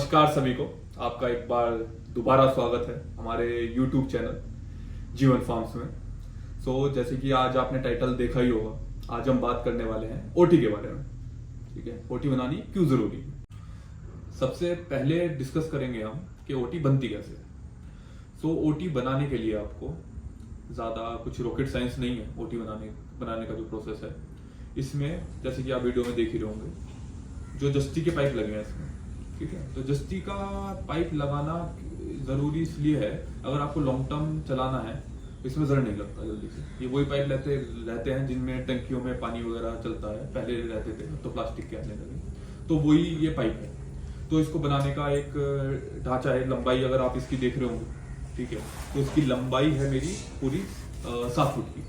नमस्कार सभी को। आपका एक बार दोबारा स्वागत है हमारे YouTube चैनल जीवन फार्म्स में। जैसे कि आज आपने टाइटल देखा ही होगा, आज हम बात करने वाले हैं ओटी के बारे में। ठीक है, ओटी बनानी क्यों जरूरी है। सबसे पहले डिस्कस करेंगे हम कि ओटी बनती कैसे है। ओटी बनाने के लिए आपको ज़्यादा कुछ रॉकेट साइंस नहीं है। ओटी बनाने का जो प्रोसेस है, इसमें जैसे कि आप वीडियो में देख ही रहे होंगे, जो जस्ती के पाइप लगे हैं इसमें। ठीक है, तो जस्ती का पाइप लगाना ज़रूरी इसलिए है, अगर आपको लॉन्ग टर्म चलाना है तो इसमें जड़ नहीं लगता जल्दी से। ये वही पाइप रहते हैं जिनमें टंकियों में पानी वगैरह चलता है, पहले रहते थे, तो प्लास्टिक के आने लगे, तो वही ये पाइप है। तो इसको बनाने का एक ढांचा है। लंबाई अगर आप इसकी देख रहे होंगे, ठीक है, तो इसकी लंबाई है मेरी पूरी 7 फुट की,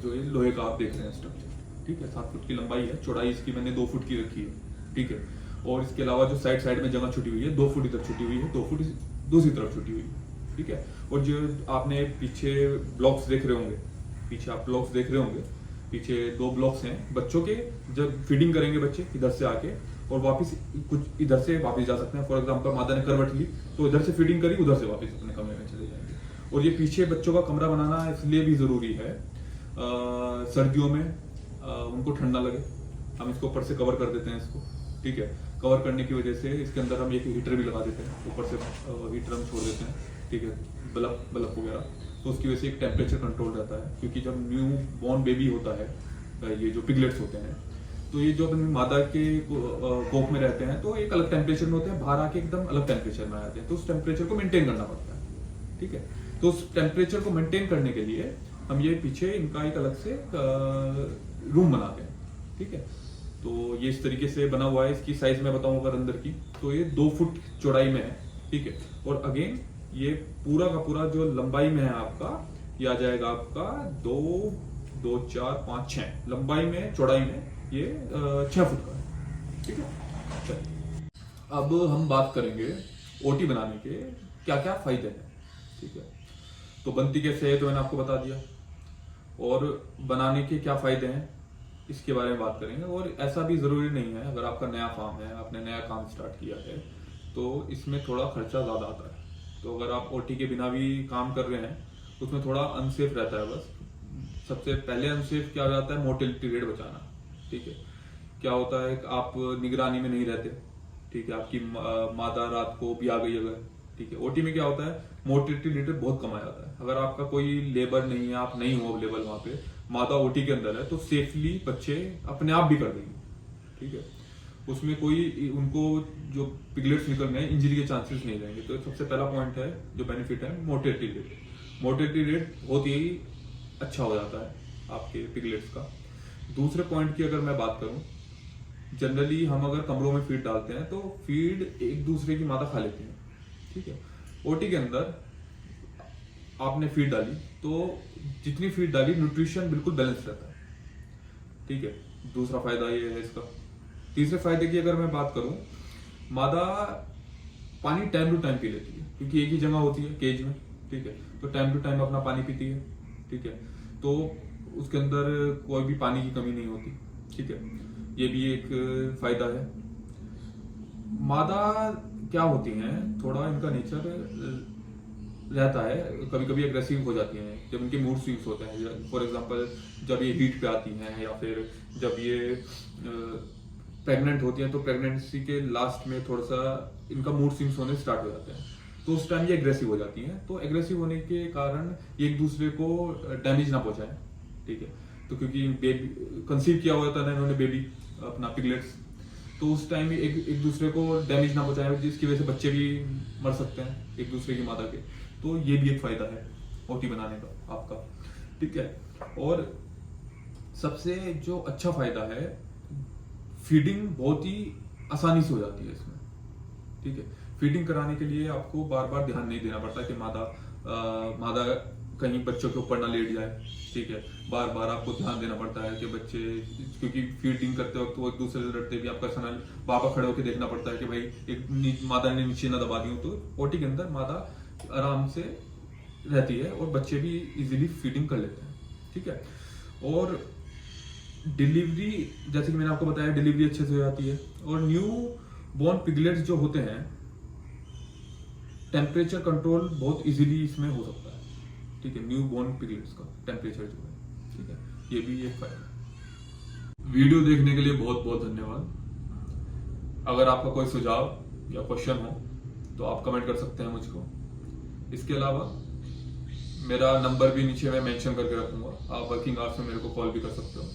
जो ये लोहे का आप देख रहे हैं स्ट्रक्चर। ठीक है, 7 फुट की लंबाई है। चौड़ाई इसकी मैंने 2 फुट की रखी है। ठीक है, और इसके अलावा जो साइड में जगह छुटी हुई है, 2 फुट इधर छुटी हुई है, 2 फुट दूसरी तरफ छुटी हुई है। ठीक है, और जो आपने पीछे ब्लॉक्स देख रहे होंगे, पीछे 2 ब्लॉक्स हैं बच्चों के। जब फीडिंग करेंगे बच्चे इधर से आके और वापस कुछ इधर से वापस जा सकते हैं। फॉर एग्जांपल मादा ने करवट ली तो इधर से फीडिंग करी, उधर से वापस अपने कमरे में चले जाएंगे। और ये पीछे बच्चों का कमरा बनाना इसलिए भी जरूरी है, सर्दियों में उनको ठंडा लगे, हम इसको ऊपर से कवर कर देते हैं इसको। ठीक है, कवर करने की वजह से इसके अंदर हम एक हीटर भी लगा देते हैं, ऊपर से हीटर हम छोड़ देते हैं। ठीक है, बल्ब वगैरह, तो उसकी वजह से एक टेम्परेचर कंट्रोल रहता है। क्योंकि जब न्यू बॉर्न बेबी होता है, ये जो पिगलेट्स होते हैं, तो ये जो अपनी मादा के कोख में रहते हैं तो एक अलग टेम्परेचर में होते हैं, बाहर आके एकदम अलग टेम्परेचर में आते हैं, तो उस टेम्परेचर को मेंटेन करना पड़ता है। ठीक है, तो उस टेम्परेचर को मेंटेन करने के लिए हम ये पीछे इनका एक अलग से रूम बनाते हैं। ठीक है, तो ये इस तरीके से बना हुआ है। इसकी साइज मैं बताऊं अगर अंदर की, तो ये 2 फुट चौड़ाई में है। ठीक है, और अगेन ये पूरा का पूरा जो लंबाई में है आपका, ये आ जाएगा आपका 2, 2, 4, 5, 6 लंबाई में, चौड़ाई में ये 6 फुट का है। ठीक है, चलिए अब हम बात करेंगे ओटी बनाने के क्या क्या फायदे हैं। ठीक है, तो बनती कैसे है तो मैंने आपको बता दिया, और बनाने के क्या फायदे हैं इसके बारे में बात करेंगे। और ऐसा भी जरूरी नहीं है, अगर आपका नया फार्म है, आपने नया काम स्टार्ट किया है, तो इसमें थोड़ा खर्चा ज्यादा आता है। तो अगर आप ओटी के बिना भी काम कर रहे हैं तो उसमें थोड़ा अनसेफ रहता है। बस सबसे पहले अनसेफ क्या हो जाता है, मोर्टेलिटी रेट बचाना। ठीक है, क्या होता है कि आप निगरानी में नहीं रहते। ठीक है, आपकी मादा रात को भी आ गई अगर, ठीक है, ओटी में क्या होता है, मोर्टेलिटी रेट बहुत कम आ जाता है। अगर आपका कोई लेबर नहीं है, आप नहीं हो अवेलेबल वहां पे, मादा ओटी के अंदर है, तो सेफली बच्चे अपने आप भी कर देंगे। ठीक है, उसमें कोई उनको जो पिगलेट्स निकलने हैं, इंजरी के चांसेस नहीं रहेंगे। तो सबसे पहला पॉइंट है, जो बेनिफिट है, मोर्टेलिटी रेट। मोर्टेलिटी रेट बहुत ही अच्छा हो जाता है आपके पिगलेट्स का। दूसरे पॉइंट की अगर मैं बात करूं, जनरली हम अगर कमरों में फीड डालते हैं तो फीड एक दूसरे की मादा खा लेती है। ठीक है, ओटी के अंदर आपने फीड डाली तो जितनी फीड डाली, न्यूट्रिशन बिल्कुल बैलेंस रहता है। ठीक है, दूसरा फायदा ये है इसका। तीसरे फायदे की अगर मैं बात करूं, मादा पानी टाइम टू टाइम पी लेती है, क्योंकि एक ही जगह होती है केज में। ठीक है, तो टाइम टू टाइम अपना पानी पीती है। ठीक है, तो उसके अंदर कोई भी पानी की कमी नहीं होती। ठीक है, ये भी एक फायदा है। मादा क्या होती हैं, थोड़ा इनका नेचर रहता है, कभी कभी एग्रेसिव हो जाती हैं जब इनके मूड स्विंग्स होते हैं। फॉर एग्जांपल जब ये हीट पे आती हैं, या फिर जब ये प्रेग्नेंट होती हैं, तो प्रेगनेंसी के लास्ट में थोड़ा सा इनका मूड स्विंग्स होने स्टार्ट हो जाते हैं, तो उस टाइम ये एग्रेसिव हो जाती हैं। तो एग्रेसिव होने के कारण ये एक दूसरे को डैमेज ना पहुंचाए। ठीक है, तो क्योंकि बेबी कंसीव किया हुआ था ना इन्होंने, बेबी अपना पिगलेट्स, तो उस टाइम एक दूसरे को डैमेज ना पहुंचाए, जिसकी वजह से बच्चे भी मर सकते हैं एक दूसरे की मादा के। तो ये भी एक फायदा है ओटी बनाने का आपका। ठीक है, और सबसे जो अच्छा फायदा है, फीडिंग बहुत ही आसानी से हो जाती है इसमें। ठीक है, फीडिंग कराने के लिए आपको बार बार ध्यान नहीं देना पड़ता कि मादा कहीं बच्चों के ऊपर ना लेट जाए। ठीक है, बार बार आपको ध्यान देना पड़ता है कि बच्चे, क्योंकि फीडिंग करते वक्त वो एक दूसरे से लड़ते भी, आपका पर्सनल बाबा खड़े होकर देखना पड़ता है कि भाई एक मादा ने नीचे ना दबा दी हो। तो ओटी के अंदर मादा आराम से रहती है और बच्चे भी इजीली फीडिंग कर लेते हैं। ठीक है, और डिलीवरी, जैसे कि मैंने आपको बताया, डिलीवरी अच्छे से हो जाती है। और न्यू बॉर्न पिगलेट्स जो होते हैं, टेम्परेचर कंट्रोल बहुत इजीली इसमें हो सकता है, ठीक है, न्यू बॉर्न पिगलेट्स का टेम्परेचर जो है, ठीक है, ये भी एक फायदा। वीडियो देखने के लिए बहुत बहुत धन्यवाद। अगर आपका कोई सुझाव या क्वेश्चन हो तो आप कमेंट कर सकते हैं मुझको। इसके अलावा मेरा नंबर भी नीचे मैं मेंशन करके रखूंगा, आप वर्किंग आवर्स में मेरे को कॉल भी कर सकते हो।